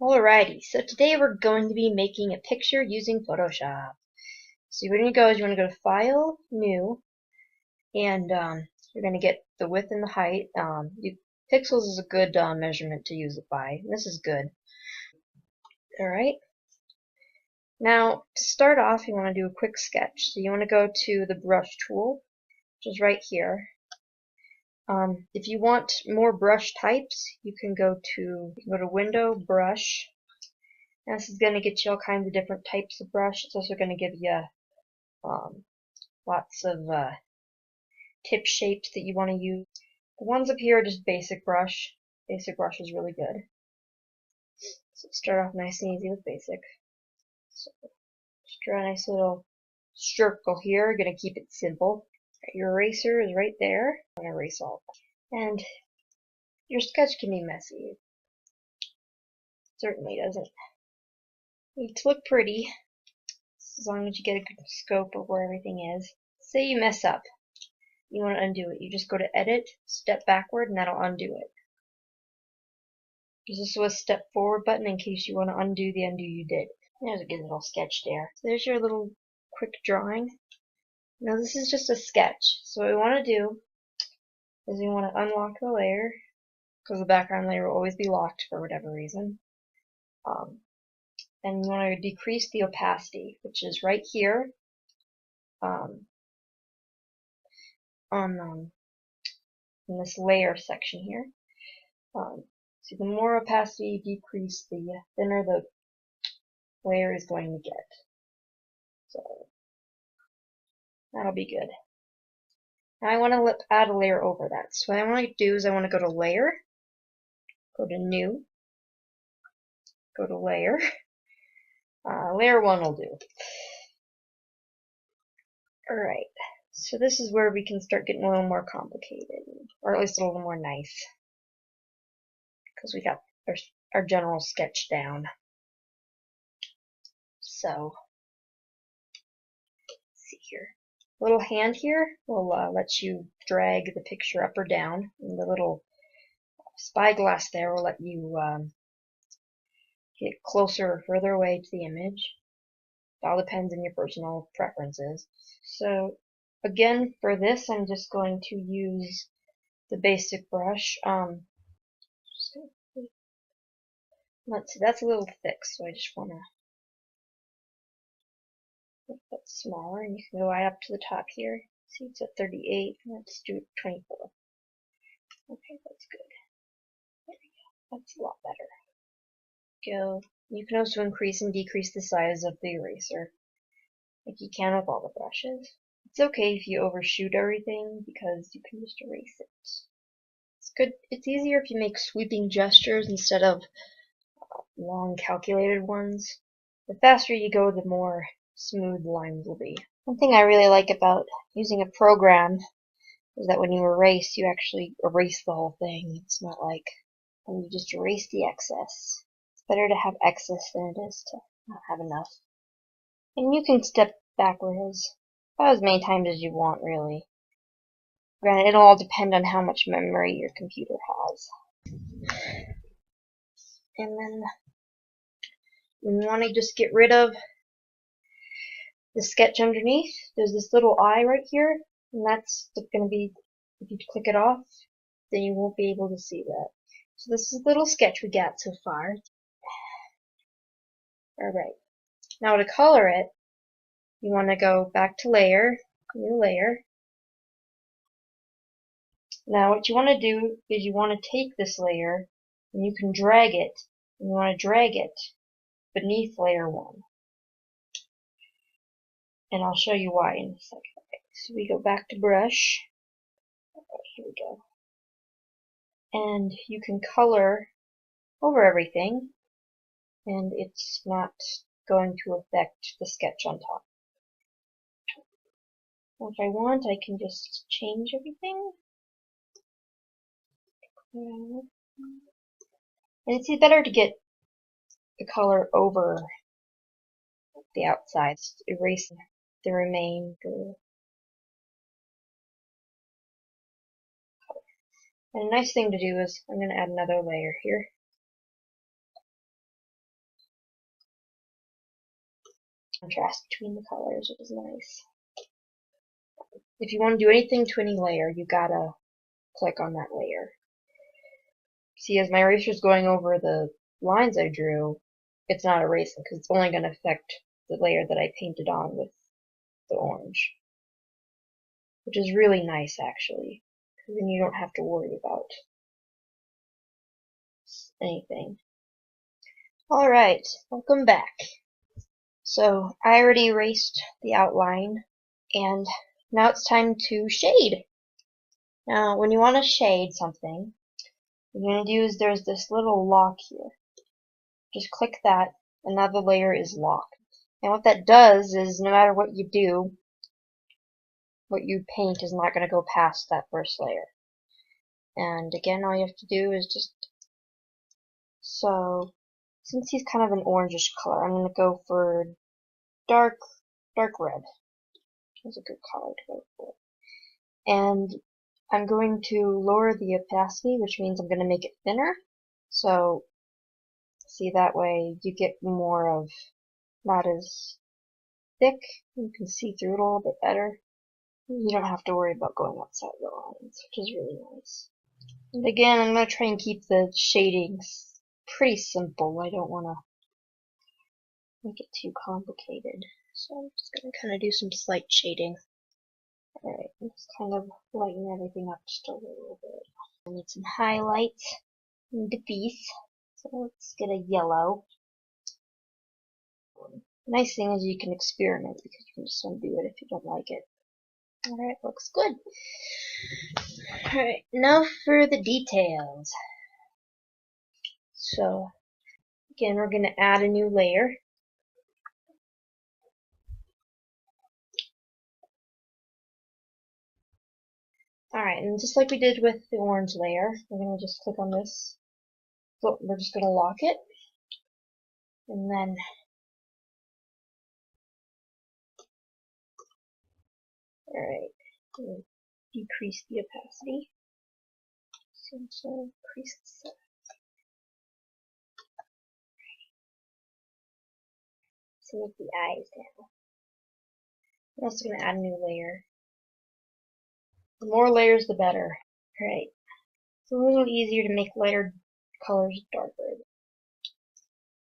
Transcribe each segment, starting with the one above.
Alrighty, so today we're going to be making a picture using Photoshop. So what you're going to go is you want to go to File, New, and you're going to get the width and the height. Pixels is a good measurement to use it by. This is good. Alright, now to start off you want to do a quick sketch. So you want to go to the brush tool, which is right here. If you want more brush types, you can go to Window, Brush. And this is going to get you all kinds of different types of brush. It's also going to give you lots of tip shapes that you want to use. The ones up here are just basic brush. Basic brush is really good. So start off nice and easy with basic. So just draw a nice little circle here. Going to keep it simple. Your eraser is right there. I'm going to erase all. And your sketch can be messy. It certainly doesn't need to look pretty, as long as you get a good scope of where everything is. Say you mess up. You want to undo it. You just go to Edit, step backward, and that'll undo it. There's also a step forward button in case you want to undo the undo you did. There's a good little sketch there. So there's your little quick drawing. Now this is just a sketch. So what we want to do is we want to unlock the layer, because the background layer will always be locked for whatever reason. And you want to decrease the opacity, which is right here in this layer section here. So the more opacity you decrease, the thinner the layer is going to get. So that'll be good. Now I want to add a layer over that. So what I want to do is I want to go to Layer, go to New, go to Layer. Layer 1 will do. Alright, so this is where we can start getting a little more complicated, or at least a little more nice, because we got our general sketch down. So, let's see here. The little hand here will let you drag the picture up or down, and the little spyglass there will let you get closer or further away to the image. It all depends on your personal preferences. So again, for this I'm just going to use the basic brush. Let's see, that's a little thick, so I just want to make that smaller, and you can go right up to the top here. See, it's at 38. Let's do 24. Okay, that's good. There we go. That's a lot better. Go. You can also increase and decrease the size of the eraser, like you can with all the brushes. It's okay if you overshoot everything, because you can just erase it. It's good. It's easier if you make sweeping gestures instead of long calculated ones. The faster you go, the more smooth the lines will be. One thing I really like about using a program is that when you erase, you actually erase the whole thing. It's not like when you just erase the excess. It's better to have excess than it is to not have enough. And you can step backwards about as many times as you want, really. Granted, it'll all depend on how much memory your computer has. And then when you want to just get rid of the sketch underneath, there's this little eye right here, and that's going to be, if you click it off, then you won't be able to see that. So this is the little sketch we got so far. Alright, now to color it, you want to go back to Layer, New Layer. Now what you want to do is you want to take this layer, and you can drag it, and you want to drag it beneath Layer 1. And I'll show you why in a second. Okay, so we go back to Brush. Okay, here we go. And you can color over everything, and it's not going to affect the sketch on top. If I want, I can just change everything. And it's better to get the color over the outside, erase the remainder. And a nice thing to do is I'm going to add another layer here. Contrast between the colors, which is nice. If you want to do anything to any layer, you gotta click on that layer. See, as my eraser is going over the lines I drew, it's not erasing because it's only going to affect the layer that I painted on with the orange. Which is really nice, actually, because then you don't have to worry about anything. Alright, welcome back. So, I already erased the outline, and now it's time to shade. Now, when you want to shade something, what you're going to do is there's this little lock here. Just click that, and now the layer is locked. And what that does is, no matter what you do, what you paint is not going to go past that first layer. And again, all you have to do is just... So, since he's kind of an orangish color, I'm going to go for dark red. That's a good color to go for. And I'm going to lower the opacity, which means I'm going to make it thinner. So, see, that way you get more of, not as thick. You can see through it a little bit better. You don't have to worry about going outside the lines, which is really nice. And again, I'm going to try and keep the shadings pretty simple. I don't want to make it too complicated. So I'm just going to kind of do some slight shading. Alright, let's kind of lighten everything up just a little bit. I need some highlights and diffuse. So let's get a yellow. The nice thing is you can experiment because you can just undo it if you don't like it. Alright, looks good. Alright, now for the details. So, again, we're going to add a new layer. Alright, and just like we did with the orange layer, we're going to just click on this. So we're just going to lock it. And then alright, decrease the opacity. So increase the size. So with the eyes now. I'm also going to add a new layer. The more layers, the better. Alright, it's a little easier to make lighter colors darker.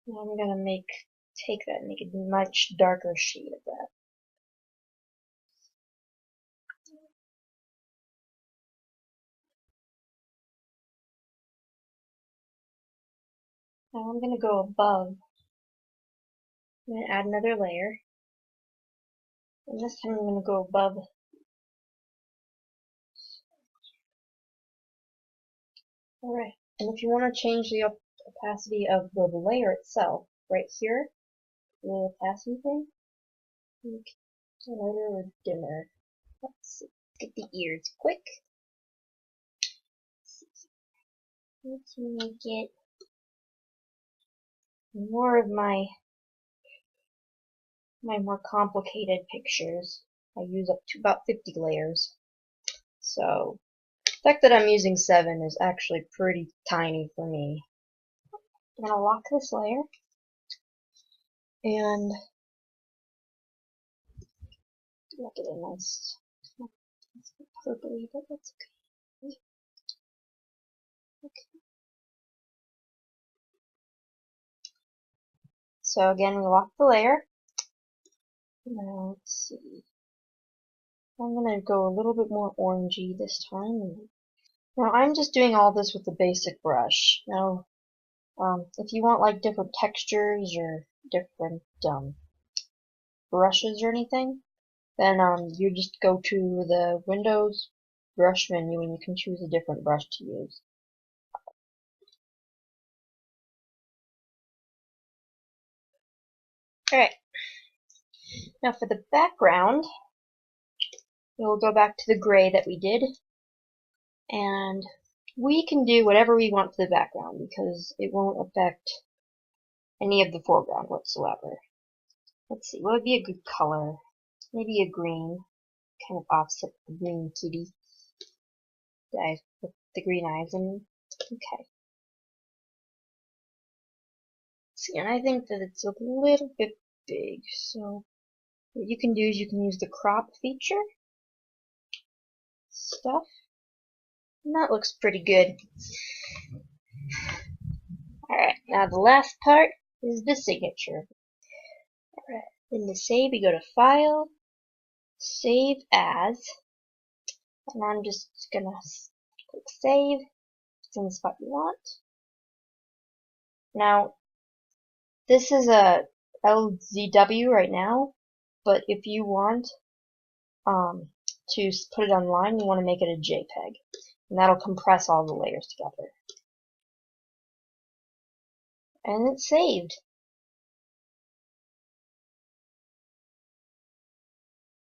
Now I'm going to take that and make a much darker shade of that. Now I'm going to go above. I'm going to add another layer. And this time I'm going to go above. Alright, and if you want to change the opacity of the layer itself, right here, the opacity thing, lighter or dimmer. Let's see. Get the ears quick. Let's make it more of my more complicated pictures. I use up to about 50 layers. So the fact that I'm using 7 is actually pretty tiny for me. I'm gonna lock this layer and make it a nice purpley, but that's okay. Okay. So again, we lock the layer. Now let's see. I'm gonna go a little bit more orangey this time. Now I'm just doing all this with the basic brush. Now, if you want like different textures or different brushes or anything, then you just go to the Windows brush menu and you can choose a different brush to use. Alright, now for the background, we'll go back to the gray that we did, and we can do whatever we want to the background because it won't affect any of the foreground whatsoever. Let's see, what would be a good color? Maybe a green, kind of offset the green kitty. With the green eyes in. Okay. See, and I think that it's a little bit big. So what you can do is you can use the crop feature stuff, and that looks pretty good. Alright, now the last part is the signature. Alright, in the save, you go to File, Save As, and I'm just gonna click Save. It's in the spot you want. Now, this is a LZW right now, but if you want to put it online, you want to make it a JPEG, and that'll compress all the layers together. And it's saved.